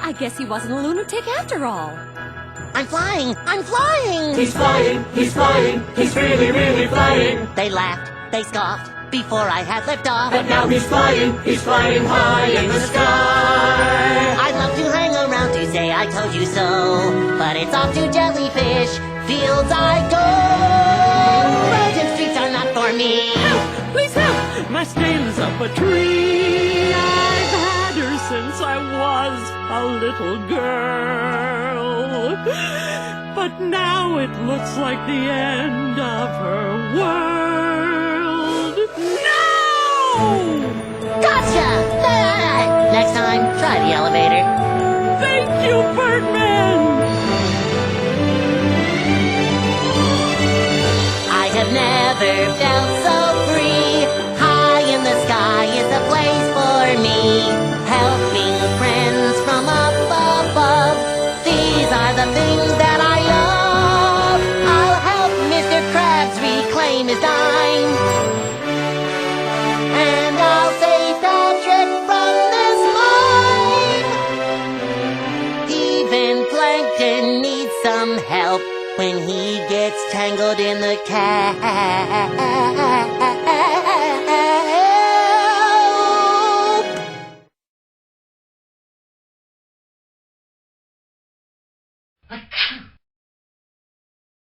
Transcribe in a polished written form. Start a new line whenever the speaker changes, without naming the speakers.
I guess he wasn't a lunatic after all.
I'm flying! I'm flying!
He's flying, he's flying, he's really, really flying.
They laughed, they scoffed, before I had liftoff.
But now he's flying high in the sky.
I'd love to hang around to say I told you so, but it's off to jellyfish fields I go. Roads and streets are not for me.
Help! Please help! My scale is up a tree. I've had her since I was a little girl. But now it looks like the end of her world. No!
Gotcha! Next time, try the elevator.
Thank you, Birdman!
I have never felt so free. High in the sky is a place for me. Helping friends from up above. These are the things that I love. I'll help Mr. Krabs reclaim his dime. And I'll save Patrick from this mine. Even Plankton needs some help when he gets tangled in the cat.